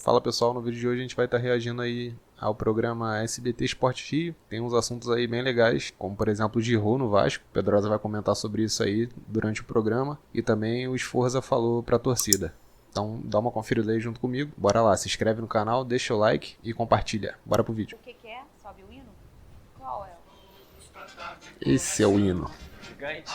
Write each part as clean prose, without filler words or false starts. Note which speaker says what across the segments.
Speaker 1: Fala pessoal, no vídeo de hoje a gente vai estar reagindo aí ao programa SBT Sport Rio. Tem uns assuntos aí bem legais, como por exemplo o Giroud no Vasco. O Pedrosa vai comentar sobre isso aí durante o programa. E também o Sforza falou pra torcida. Então dá uma conferida aí junto comigo. Bora lá, se inscreve no canal, deixa o like e compartilha. Bora pro vídeo.
Speaker 2: O que é? Sobe o hino? Qual é?
Speaker 1: Esse é o hino.
Speaker 3: Gigante.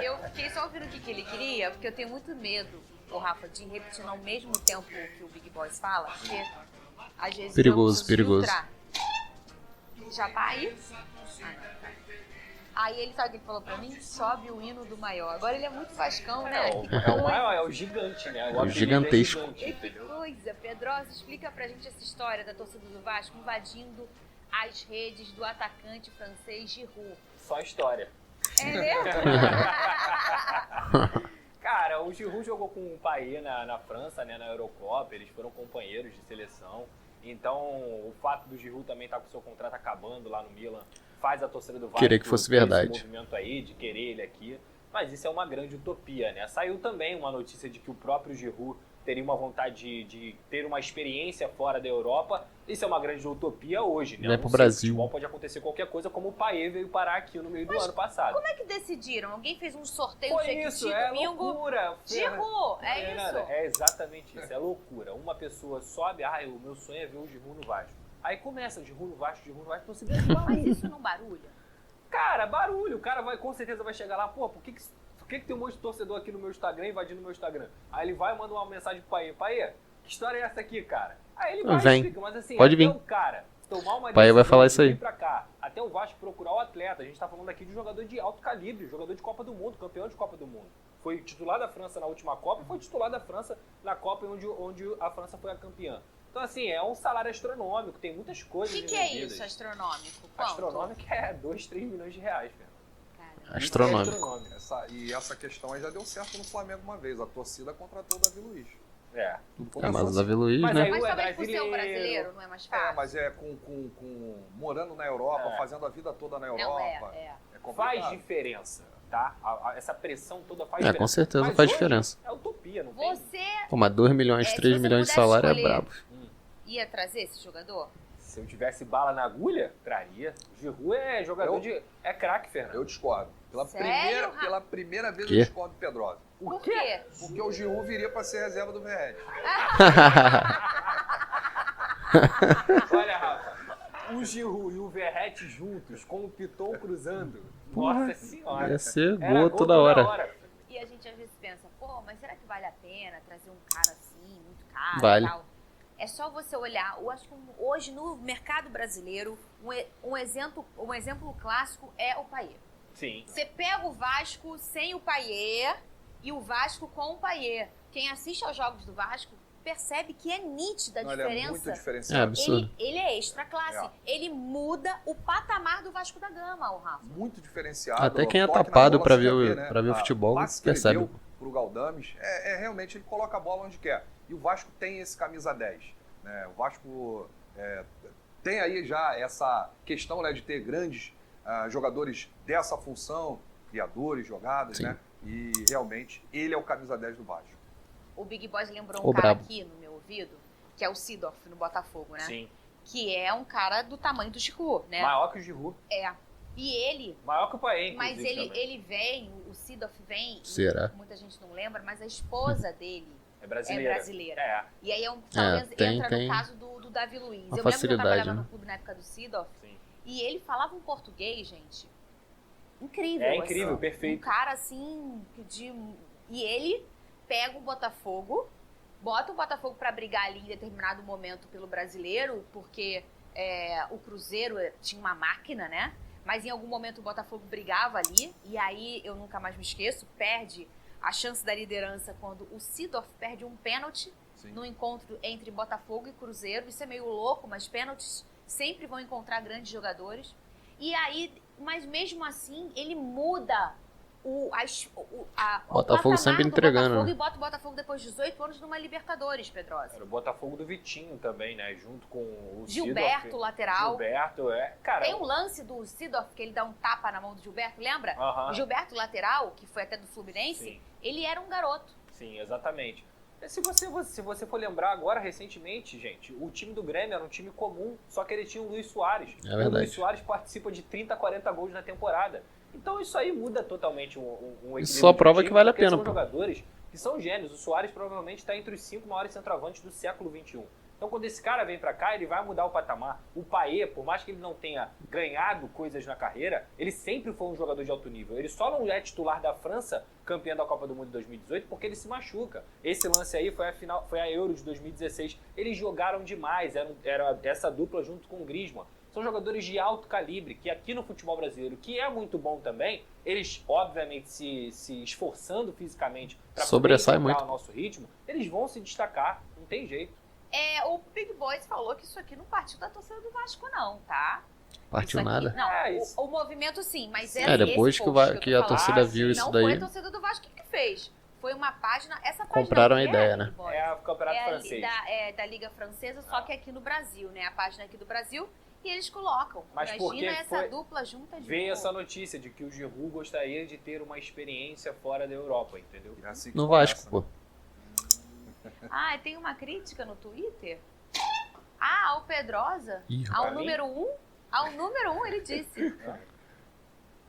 Speaker 2: Eu fiquei só ouvindo o que ele queria, porque eu tenho muito medo, o Rafa, de repetir ao mesmo tempo que o Big Boss fala, porque às vezes
Speaker 1: Perigoso,
Speaker 2: eu
Speaker 1: perigoso.
Speaker 2: filtrar. Já tá aí? Ah, não, tá. Aí ele sabe o que ele falou pra mim? Sobe o hino do maior. Agora ele é muito Vascão, né?
Speaker 3: É o maior, é o gigante, né?
Speaker 1: O gigantesco.
Speaker 3: É
Speaker 2: Que coisa, Pedrosa, explica pra gente essa história da torcida do Vasco invadindo as redes do atacante francês Giroud.
Speaker 3: Só história.
Speaker 2: É mesmo?
Speaker 3: Cara, o Giroud jogou com o Payet na França, né, na Eurocopa, eles foram companheiros de seleção. Então, o fato do Giroud também estar com o seu contrato acabando lá no Milan faz a torcida do Vasco
Speaker 1: Querer que fosse
Speaker 3: ter
Speaker 1: verdade.
Speaker 3: esse movimento aí de querer ele aqui. Mas isso é uma grande utopia, né? Saiu também uma notícia de que o próprio Giroud teria uma vontade de ter uma experiência fora da Europa. Isso é uma grande utopia hoje, né?
Speaker 1: Vai
Speaker 3: Eu não
Speaker 1: pro
Speaker 3: sei,
Speaker 1: Brasil.
Speaker 3: O futebol pode acontecer qualquer coisa, como o Payet veio parar aqui no meio do ano passado.
Speaker 2: Como é que decidiram? Alguém fez um sorteio
Speaker 3: Foi
Speaker 2: de
Speaker 3: isso,
Speaker 2: Jequiti,
Speaker 3: é
Speaker 2: domingo?
Speaker 3: loucura.
Speaker 2: Giroud, é
Speaker 3: Fernanda,
Speaker 2: isso?
Speaker 3: É exatamente isso, é loucura. Uma pessoa sobe, o meu sonho é ver o Giroud no Vasco. Aí começa, Giroud no Vasco, então se
Speaker 2: Mas isso não barulha?
Speaker 3: Cara, barulho, o cara vai, com certeza vai chegar lá, pô, por que tem um monte de torcedor aqui no meu Instagram, invadindo o meu Instagram? Aí ele vai e manda uma mensagem pro Payet, que história é essa aqui, cara? Aí ele vai e
Speaker 1: Vem.
Speaker 3: explica, mas assim,
Speaker 1: Pode
Speaker 3: até
Speaker 1: vir.
Speaker 3: o cara tomar uma
Speaker 1: Payet vai
Speaker 3: decisão
Speaker 1: falar
Speaker 3: de
Speaker 1: isso aí.
Speaker 3: vir pra cá, até o Vasco procurar o atleta, a gente tá falando aqui de um jogador de alto calibre, jogador de Copa do Mundo, campeão de Copa do Mundo. Foi titular da França na última Copa e foi titular da França na Copa onde a França foi a campeã. Então, assim, é um salário astronômico, tem muitas
Speaker 2: O
Speaker 3: coisas
Speaker 2: que é
Speaker 3: envolvidas.
Speaker 2: isso, astronômico? Quanto?
Speaker 3: Astronômico é 2, 3 milhões de reais, cara.
Speaker 2: Caramba.
Speaker 1: Astronômico.
Speaker 4: E essa questão aí já deu certo no Flamengo uma vez. A torcida contratou o Davi Luiz.
Speaker 3: É.
Speaker 4: Tudo
Speaker 1: É, mas o
Speaker 4: começou
Speaker 1: Davi Luiz,
Speaker 3: Mas
Speaker 1: né?
Speaker 3: aí-
Speaker 2: Mas
Speaker 3: é
Speaker 2: talvez por ser um
Speaker 3: brasileiro.
Speaker 2: brasileiro, não é mais
Speaker 4: assim.
Speaker 2: fácil?
Speaker 4: Mas morando na Europa,
Speaker 3: É.
Speaker 4: fazendo a vida toda na
Speaker 2: Não,
Speaker 4: Europa.
Speaker 2: é.
Speaker 4: É complicado.
Speaker 3: Faz diferença, tá? Essa pressão toda faz
Speaker 1: É,
Speaker 3: diferença.
Speaker 1: com certeza
Speaker 3: Mas
Speaker 1: faz
Speaker 3: hoje
Speaker 1: diferença.
Speaker 3: É utopia, não tem?
Speaker 2: Você
Speaker 1: Pô, mas 2 milhões,
Speaker 2: se
Speaker 1: 3
Speaker 2: você
Speaker 1: milhões de
Speaker 2: pudesse
Speaker 1: salário é
Speaker 2: escolher-
Speaker 1: brabo.
Speaker 2: ia trazer esse jogador?
Speaker 3: Se eu tivesse bala na agulha, traria. O Giroud é jogador É craque, Fernando.
Speaker 4: Eu discordo.
Speaker 2: Sério, Rafa?
Speaker 4: Pela primeira vez
Speaker 1: Quê?
Speaker 4: eu discordo do Pedrosa.
Speaker 2: Por quê?
Speaker 4: Porque o Giroud viria pra ser reserva do Verratti.
Speaker 3: Olha, Rafa, o Giroud e o Verratti juntos, com o Piton cruzando. Nossa senhora.
Speaker 1: Ia ser
Speaker 3: Era
Speaker 1: gol toda hora.
Speaker 2: E a gente às vezes pensa, pô, mas será que vale a pena trazer um cara assim, muito caro
Speaker 1: Vale.
Speaker 2: e tal? É só você olhar, eu acho que hoje no mercado brasileiro, um exemplo clássico é o Payet.
Speaker 3: Sim.
Speaker 2: Você pega o Vasco sem o Payet e o Vasco com o Payet. Quem assiste aos jogos do Vasco percebe que é nítida a
Speaker 4: Não, ele é muito
Speaker 2: diferença.
Speaker 1: É
Speaker 4: diferenciado.
Speaker 1: absurdo.
Speaker 2: Ele é extra classe.
Speaker 4: É.
Speaker 2: Ele muda o patamar do Vasco da Gama, o Rafa.
Speaker 4: Muito diferenciado.
Speaker 1: Até quem é
Speaker 4: Toque na
Speaker 1: tapado
Speaker 4: bola,
Speaker 1: pra
Speaker 4: você
Speaker 1: ver
Speaker 4: já
Speaker 1: o-
Speaker 4: vê, né?
Speaker 1: pra ver o
Speaker 4: A
Speaker 1: futebol,
Speaker 4: passe que ele
Speaker 1: percebe.
Speaker 4: deu pro Galdames, realmente ele coloca a bola onde quer. E o Vasco tem esse camisa 10. Né? O Vasco tem aí já essa questão, né, de ter grandes jogadores dessa função, criadores, jogadas,
Speaker 1: Sim.
Speaker 4: né? E realmente ele é o camisa 10 do Vasco.
Speaker 2: O Big Boss lembrou
Speaker 1: Ô,
Speaker 2: um cara
Speaker 1: brabo.
Speaker 2: aqui no meu ouvido, que é o Seedorf no Botafogo, né?
Speaker 3: Sim.
Speaker 2: Que é um cara do tamanho do Chico, né?
Speaker 3: Maior que o Giroud.
Speaker 2: É. E ele,
Speaker 3: Maior que o Payet,
Speaker 2: mas
Speaker 3: inclusive, também.
Speaker 2: ele vem, o Seedorf vem,
Speaker 1: Será?
Speaker 2: muita gente não lembra, mas a esposa dele
Speaker 3: É
Speaker 2: é
Speaker 3: brasileira.
Speaker 2: brasileira.
Speaker 3: É,
Speaker 2: E aí talvez entra
Speaker 1: tem
Speaker 2: no caso do Davi Luiz.
Speaker 1: uma
Speaker 2: Eu lembro que eu
Speaker 1: facilidade,
Speaker 2: trabalhava
Speaker 1: né?
Speaker 2: no clube na época do Seedorf,
Speaker 3: sim.
Speaker 2: e ele falava um português, gente, incrível.
Speaker 3: É incrível,
Speaker 2: assim.
Speaker 3: perfeito.
Speaker 2: Um cara assim, e ele pega o Botafogo, bota o Botafogo pra brigar ali em determinado momento pelo brasileiro, porque o Cruzeiro tinha uma máquina, né? Mas em algum momento o Botafogo brigava ali, e aí eu nunca mais me esqueço, perde a chance da liderança quando o Seedorf perde um pênalti
Speaker 4: Sim.
Speaker 2: no encontro entre Botafogo e Cruzeiro. Isso é meio louco, mas pênaltis sempre vão encontrar grandes jogadores. E aí, mas mesmo assim, ele muda o
Speaker 1: Botafogo
Speaker 2: patamar
Speaker 1: sempre
Speaker 2: do
Speaker 1: entregando,
Speaker 2: Botafogo
Speaker 1: né?
Speaker 2: e bota o Botafogo depois de 18 anos numa Libertadores, Pedrosa.
Speaker 3: Era o Botafogo do Vitinho também, né? Junto com o
Speaker 2: Gilberto,
Speaker 3: Seedorf.
Speaker 2: lateral.
Speaker 3: Gilberto, Cara,
Speaker 2: Tem um lance do Seedorf que ele dá um tapa na mão do Gilberto, lembra?
Speaker 3: Aham.
Speaker 2: O Gilberto, lateral, que foi até do Fluminense,
Speaker 3: Sim.
Speaker 2: ele era um garoto.
Speaker 3: Sim, exatamente. Se você for lembrar agora, recentemente, gente, o time do Grêmio era um time comum, só que ele tinha o Luis Soares.
Speaker 1: É verdade.
Speaker 3: O Luis Soares participa de 30, 40 gols na temporada. Então isso aí muda totalmente um equilíbrio.
Speaker 1: Isso só prova que vale a pena,
Speaker 3: são
Speaker 1: pô.
Speaker 3: jogadores que são gênios. O Soares provavelmente está entre os 5 maiores centroavantes do século XXI. Então quando esse cara vem pra cá, ele vai mudar o patamar. O Payet, por mais que ele não tenha ganhado coisas na carreira, ele sempre foi um jogador de alto nível. Ele só não é titular da França, campeã da Copa do Mundo de 2018, porque ele se machuca. Esse lance aí foi a Euro de 2016. Eles jogaram demais, era essa dupla junto com o Griezmann. São jogadores de alto calibre, que aqui no futebol brasileiro, que é muito bom também, eles, obviamente, se esforçando fisicamente para
Speaker 1: sobressai muito
Speaker 3: o nosso ritmo, eles vão se destacar, não tem jeito.
Speaker 2: O Big Boys falou que isso aqui não partiu da torcida do Vasco, não, tá?
Speaker 1: Partiu
Speaker 2: Isso aqui-
Speaker 1: nada.
Speaker 2: Não, o movimento sim, mas
Speaker 1: depois
Speaker 2: esse
Speaker 1: que,
Speaker 2: post
Speaker 1: que
Speaker 2: eu
Speaker 1: a
Speaker 2: tô
Speaker 1: torcida
Speaker 2: falando,
Speaker 1: viu isso
Speaker 2: não
Speaker 1: daí,
Speaker 2: foi a torcida do Vasco que fez. Foi uma página. Essa página
Speaker 1: Compraram a
Speaker 2: aqui
Speaker 1: ideia,
Speaker 2: Big
Speaker 1: né?
Speaker 2: Boys.
Speaker 3: É o campeonato
Speaker 2: É
Speaker 3: francês.
Speaker 2: da Liga Francesa, só que aqui no Brasil, né? A página aqui do Brasil. E eles colocam.
Speaker 3: Mas porque
Speaker 2: Imagina essa
Speaker 3: foi-
Speaker 2: dupla junta de
Speaker 3: Veio
Speaker 2: novo.
Speaker 3: essa notícia de que o Giroud gostaria de ter uma experiência fora da Europa, entendeu?
Speaker 4: É assim que
Speaker 1: no
Speaker 4: começa,
Speaker 1: Vasco, pô.
Speaker 2: Ah, tem uma crítica no Twitter? Ah, ao Pedrosa?
Speaker 1: Ih,
Speaker 2: Ao
Speaker 3: pra mim?
Speaker 2: número 1? Ao número 1, ele disse.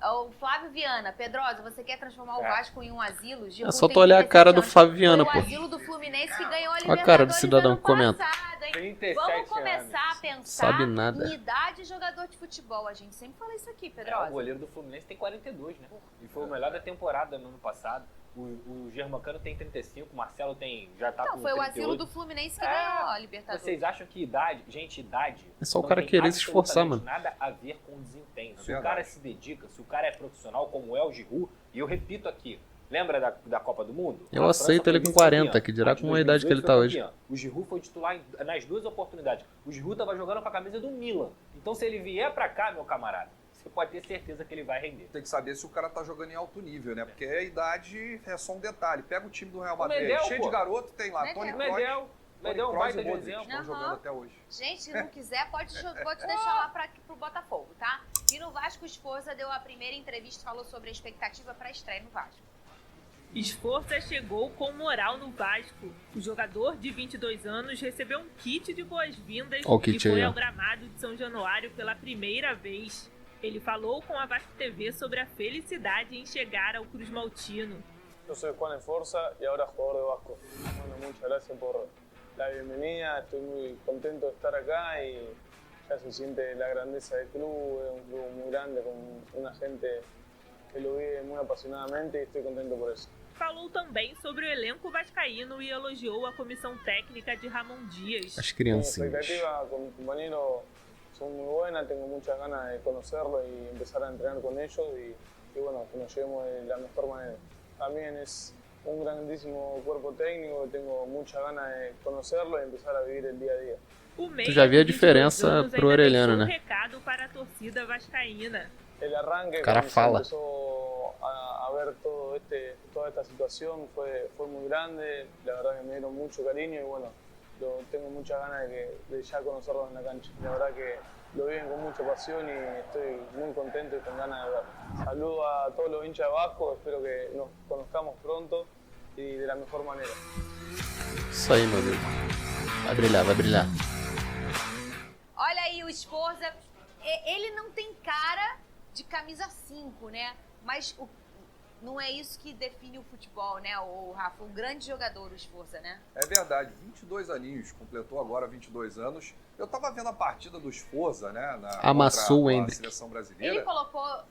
Speaker 2: O Flávio Viana, Pedrosa, você quer transformar o Vasco em um asilo? Giroud
Speaker 1: É só
Speaker 2: tem
Speaker 1: tu olhar a
Speaker 2: 37
Speaker 1: cara do
Speaker 2: anos.
Speaker 1: Flávio Viana,
Speaker 2: Foi
Speaker 1: pô.
Speaker 2: o asilo do Fluminense que ganhou a
Speaker 1: Olha a
Speaker 2: Libertadores
Speaker 1: cara do cidadão
Speaker 2: ano
Speaker 1: que comenta.
Speaker 2: passado, hein?
Speaker 3: 37
Speaker 2: Vamos começar
Speaker 3: anos.
Speaker 2: a pensar
Speaker 1: Sabe nada.
Speaker 2: em idade de jogador de futebol. A gente sempre fala isso aqui,
Speaker 3: O
Speaker 2: Pedrosa.
Speaker 3: goleiro do Fluminense tem 42, né? E foi o melhor da temporada no ano passado. O Germancano tem 35, o Marcelo já tá
Speaker 2: Então,
Speaker 3: com
Speaker 2: foi o
Speaker 3: 38.
Speaker 2: asilo do Fluminense que
Speaker 3: É,
Speaker 2: ganhou a Libertadores.
Speaker 3: Vocês acham que idade... Gente, idade...
Speaker 1: É só o
Speaker 3: não
Speaker 1: cara
Speaker 3: tem
Speaker 1: querer se esforçar,
Speaker 3: absolutamente
Speaker 1: mano.
Speaker 3: nada a ver com desempenho. Se o
Speaker 4: verdade.
Speaker 3: cara se dedica, se o cara é profissional, como é o Giroud, e eu repito aqui, lembra da Copa do Mundo?
Speaker 1: Eu
Speaker 3: A
Speaker 1: aceito
Speaker 3: França
Speaker 1: ele
Speaker 3: foi
Speaker 1: com 40,
Speaker 3: vice-campeã.
Speaker 1: que dirá
Speaker 3: A de
Speaker 1: com a idade que ele
Speaker 3: 2018
Speaker 1: tá
Speaker 3: foi
Speaker 1: hoje.
Speaker 3: campeã. O Giroud foi titular nas duas oportunidades. O Giroud tava jogando com a camisa do Milan. Então se ele vier pra cá, meu camarada, você pode ter certeza que ele vai render.
Speaker 4: Tem que saber se o cara tá jogando em alto nível, né? Porque a idade é só um detalhe. Pega o time do Real Madrid,
Speaker 3: Medel,
Speaker 4: cheio
Speaker 3: pô.
Speaker 4: de garoto, tem lá.
Speaker 2: Medel.
Speaker 4: Tony
Speaker 3: Medel é um baita de
Speaker 4: Modric
Speaker 3: exemplo.
Speaker 4: estão jogando até hoje.
Speaker 2: Gente, se não quiser, pode deixar lá pro Botafogo, tá? E no Vasco, o Sforza deu a primeira entrevista e falou sobre a expectativa para a estreia no Vasco.
Speaker 5: Sforza chegou com moral no Vasco. O jogador de 22 anos recebeu um kit de boas-vindas
Speaker 1: Ó o
Speaker 5: e
Speaker 1: kit
Speaker 5: foi
Speaker 1: aí, ó.
Speaker 5: ao gramado de São Januário pela primeira vez. Ele falou com a Vasco TV sobre a felicidade em chegar ao Cruz Maltino.
Speaker 6: Yo soy Juan Esforza y ahora jugador de Vasco. Bueno, muchas gracias por la bienvenida. Estoy muy contento de estar acá y ya se siente la grandeza del club. Es un club muy grande con una gente que lo vive muy apasionadamente y estoy contento por eso.
Speaker 5: Falou também sobre o elenco vascaíno e elogiou a comissão técnica de Ramon Dias.
Speaker 1: As
Speaker 6: Mi
Speaker 1: criancinhas.
Speaker 6: expectativa con mis compañeros son muy buenas. Tengo muchas ganas de conocerlos y empezar a entrenar con ellos y bueno, que nos llevemos de la mejor manera. También es un grandísimo cuerpo técnico, tengo muchas ganas de conocerlo y empezar a vivir el día a día.
Speaker 5: O meia
Speaker 1: Tu já viu a
Speaker 5: de 22
Speaker 1: diferença
Speaker 5: anos
Speaker 1: pro
Speaker 5: ainda
Speaker 1: Orelhano,
Speaker 5: deixou
Speaker 1: né?
Speaker 5: recado para a torcida vascaína.
Speaker 6: El arranque,
Speaker 1: O cara
Speaker 6: cuando se
Speaker 1: fala.
Speaker 6: empezó a ver toda esta situación, fue muy grande. La verdad que me dieron mucho cariño y bueno, tengo muchas ganas de ya conocerlos en la cancha. La verdad que lo viven con mucha pasión y estoy muy contento y con ganas de verlo. Saludo a todos los hinchas de Vasco, espero que nos conozcamos pronto y de la mejor manera.
Speaker 1: Isso aí, meu Deus. Vai brilhar, vai brilhar.
Speaker 2: Olha aí o Sforza. Ele não tem cara de camisa 5, né? Mas não é isso que define o futebol, né, o Rafa? Um grande jogador, o Sforza, né?
Speaker 4: É verdade, 22 aninhos, completou agora 22 anos. Eu tava vendo a partida do Sforza, né?
Speaker 1: Amassou o
Speaker 4: contra a
Speaker 1: Endrick.
Speaker 4: seleção brasileira.
Speaker 2: Ele colocou...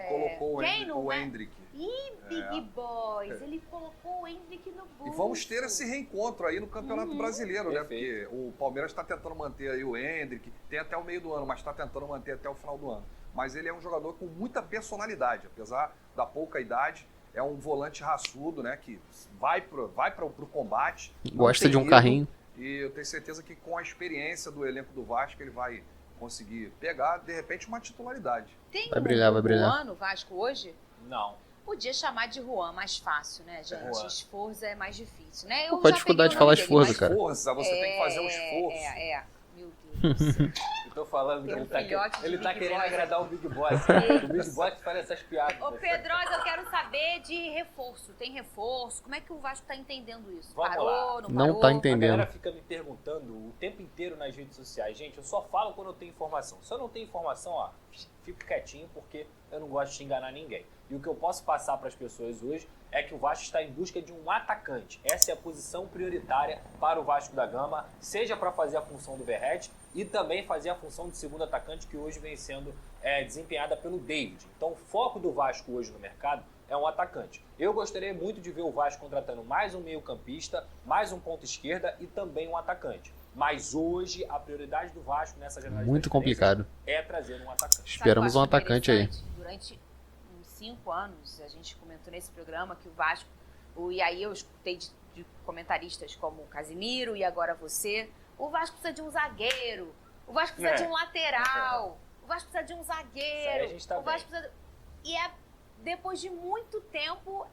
Speaker 4: Colocou
Speaker 2: quem
Speaker 4: o
Speaker 2: não é?
Speaker 4: Endrick.
Speaker 2: Ih, Big Boys, ele colocou o Endrick no bolso.
Speaker 4: E vamos ter esse reencontro aí no Campeonato Brasileiro, né?
Speaker 3: Perfeito.
Speaker 4: Porque o Palmeiras está tentando manter aí o Endrick, tem até o meio do ano, mas está tentando manter até o final do ano. Mas ele é um jogador com muita personalidade, apesar da pouca idade, é um volante raçudo, né? Que vai pro combate. não
Speaker 1: Gosta
Speaker 4: tem
Speaker 1: de um
Speaker 4: medo,
Speaker 1: carrinho.
Speaker 4: E eu tenho certeza que com a experiência do elenco do Vasco, ele vai conseguir pegar, de repente, uma titularidade.
Speaker 2: Tem
Speaker 1: Vai brilhar, vai brilhar.
Speaker 2: Juan no Vasco hoje?
Speaker 3: Não.
Speaker 2: Podia chamar de Juan, mais fácil, né, gente?
Speaker 3: Juan.
Speaker 2: Sforza é mais difícil, né?
Speaker 1: Qual a dificuldade de falar Sforza, cara?
Speaker 4: Força, você tem que fazer um esforço.
Speaker 2: Meu Deus do céu.
Speaker 3: Tô falando que
Speaker 2: Tem um
Speaker 3: ele tá,
Speaker 2: filhote de
Speaker 3: ele tá
Speaker 2: Big
Speaker 3: querendo
Speaker 2: Boss.
Speaker 3: agradar o Big Boss. O Big Boss faz essas piadas.
Speaker 2: Ô, Pedrosa, eu quero saber de reforço. Tem reforço? Como é que o Vasco tá entendendo isso?
Speaker 3: Vamos
Speaker 2: Parou,
Speaker 3: lá.
Speaker 2: não
Speaker 1: Não
Speaker 2: parou?
Speaker 1: tá
Speaker 3: A
Speaker 1: entendendo.
Speaker 3: galera fica me perguntando o tempo inteiro nas redes sociais. Gente, eu só falo quando eu tenho informação. Se eu não tenho informação, ó, fico quietinho porque eu não gosto de enganar ninguém. E o que eu posso passar para as pessoas hoje é que o Vasco está em busca de um atacante. Essa é a posição prioritária para o Vasco da Gama, seja para fazer a função do Verratti e também fazer a função de segundo atacante que hoje vem sendo desempenhada pelo David. Então o foco do Vasco hoje no mercado é um atacante. Eu gostaria muito de ver o Vasco contratando mais um meio-campista, mais um ponta esquerda e também um atacante. Mas hoje a prioridade do Vasco nessa janela de
Speaker 1: Muito
Speaker 3: transferência
Speaker 1: complicado.
Speaker 3: é trazer um atacante.
Speaker 2: Sabe
Speaker 1: Esperamos
Speaker 2: o que eu
Speaker 1: um
Speaker 2: acho
Speaker 1: atacante aí.
Speaker 2: interessante? Durante uns 5 anos, a gente comentou nesse programa que o Vasco, e aí eu escutei de comentaristas como o Casimiro e agora você, o Vasco precisa de um zagueiro, o Vasco precisa de um lateral, o Vasco precisa de um
Speaker 3: Isso aí a
Speaker 2: zagueiro,
Speaker 3: gente tá
Speaker 2: o Vasco precisa... E depois de muito tempo,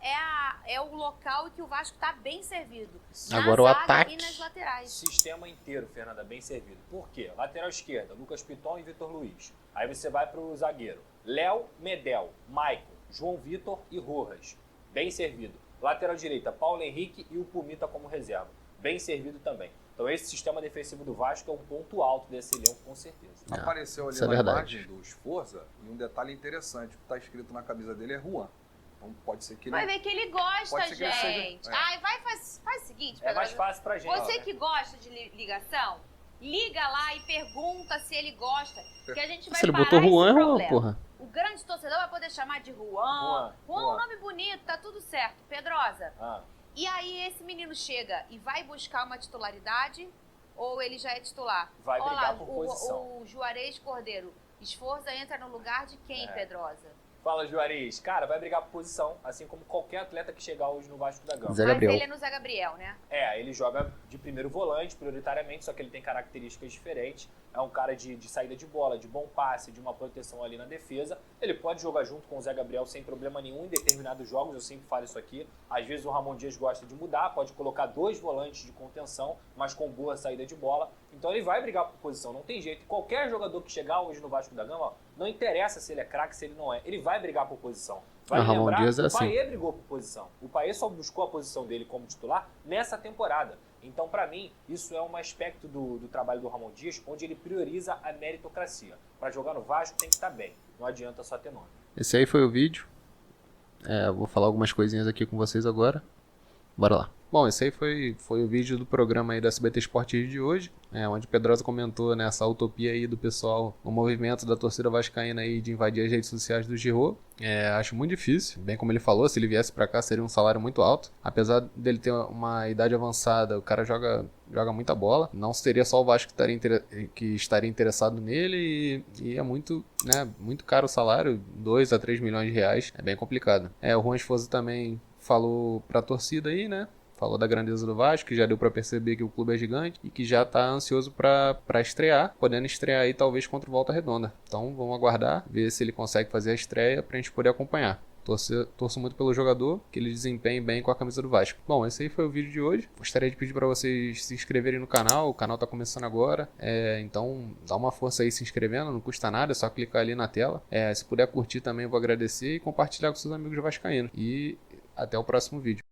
Speaker 2: é o local em que o Vasco está bem servido. Na
Speaker 1: Agora o
Speaker 2: zaga
Speaker 1: ataque.
Speaker 2: e nas laterais.
Speaker 3: Sistema inteiro, Fernanda, bem servido. Por quê? Lateral esquerda, Lucas Piton e Vitor Luiz. Aí você vai para o zagueiro. Léo, Medel, Maicon, João Vitor e Rojas. Bem servido. Lateral direita, Paulo Henrique e o Pumita como reserva. Bem servido também. Então esse sistema defensivo do Vasco é um ponto alto desse elenco, com certeza.
Speaker 1: É,
Speaker 4: Apareceu ali
Speaker 1: isso é
Speaker 4: na
Speaker 1: verdade.
Speaker 4: imagem do Sforza e um detalhe interessante, o que está escrito na camisa dele é Juan. Então pode ser que ele...
Speaker 2: Vai ver que ele gosta,
Speaker 4: Pode ser que ele seja-
Speaker 2: gente.
Speaker 4: é.
Speaker 2: Ai, faz o seguinte,
Speaker 3: É mais
Speaker 2: Pedrosa.
Speaker 3: fácil pra gente.
Speaker 2: Você que gosta de ligação, liga lá e pergunta se ele gosta, que a gente vai
Speaker 1: Se ele
Speaker 2: parar
Speaker 1: botou
Speaker 2: esse
Speaker 1: Juan, é Juan,
Speaker 2: problema.
Speaker 1: porra.
Speaker 2: O grande torcedor vai poder chamar de Juan.
Speaker 3: Juan,
Speaker 2: Juan é um nome bonito, tá tudo certo. Pedrosa,
Speaker 3: Ah,
Speaker 2: e aí esse menino chega e vai buscar uma titularidade ou ele já é titular?
Speaker 3: Vai
Speaker 2: Olha
Speaker 3: brigar
Speaker 2: lá,
Speaker 3: por posição.
Speaker 2: o Juarez Cordeiro, Esforza entra no lugar de quem, Pedrosa?
Speaker 3: Fala, Juarez. Cara, vai brigar por posição, assim como qualquer atleta que chegar hoje no Vasco da Gama.
Speaker 1: Zé
Speaker 2: Mas
Speaker 1: Gabriel.
Speaker 2: ele é no Zé Gabriel, né?
Speaker 3: Ele joga de primeiro volante, prioritariamente, só que ele tem características diferentes. É um cara de saída de bola, de bom passe, de uma proteção ali na defesa. Ele pode jogar junto com o Zé Gabriel sem problema nenhum em determinados jogos, eu sempre falo isso aqui. Às vezes o Ramon Dias gosta de mudar, pode colocar 2 volantes de contenção, mas com boa saída de bola. Então ele vai brigar por posição, não tem jeito. Qualquer jogador que chegar hoje no Vasco da Gama, ó, não interessa se ele é craque, se ele não é. Ele vai brigar por posição. Vai
Speaker 1: O Ramon
Speaker 3: lembrar,
Speaker 1: Dias é
Speaker 3: o
Speaker 1: assim.
Speaker 3: Paê brigou por posição. O Paê só buscou a posição dele como titular nessa temporada. Então, para mim, isso é um aspecto do trabalho do Ramon Dias, onde ele prioriza a meritocracia. Para jogar no Vasco tem que estar bem. Não adianta só ter nome.
Speaker 1: Esse aí foi o vídeo. Eu vou falar algumas coisinhas aqui com vocês agora. Bora lá. Bom, esse aí foi o vídeo do programa aí da SBT Sport Rio de hoje, onde Pedrosa comentou nessa utopia aí do pessoal, o movimento da torcida vascaína aí de invadir as redes sociais do Giroud. Acho muito difícil, bem como ele falou, se ele viesse pra cá seria um salário muito alto. Apesar dele ter uma idade avançada, o cara joga muita bola. Não seria só o Vasco que estaria interessado nele e é muito caro o salário, 2 a 3 milhões de reais, é bem complicado. O Juan Esforza também falou pra torcida aí, né? Falou da grandeza do Vasco, que já deu pra perceber que o clube é gigante e que já tá ansioso pra estrear, podendo estrear aí talvez contra o Volta Redonda. Então vamos aguardar, ver se ele consegue fazer a estreia pra gente poder acompanhar. Torço muito pelo jogador, que ele desempenhe bem com a camisa do Vasco. Bom, esse aí foi o vídeo de hoje. Gostaria de pedir para vocês se inscreverem no canal. O canal tá começando agora. Então dá uma força aí se inscrevendo, não custa nada, é só clicar ali na tela. Se puder curtir também, eu vou agradecer e compartilhar com seus amigos vascaínos. E até o próximo vídeo.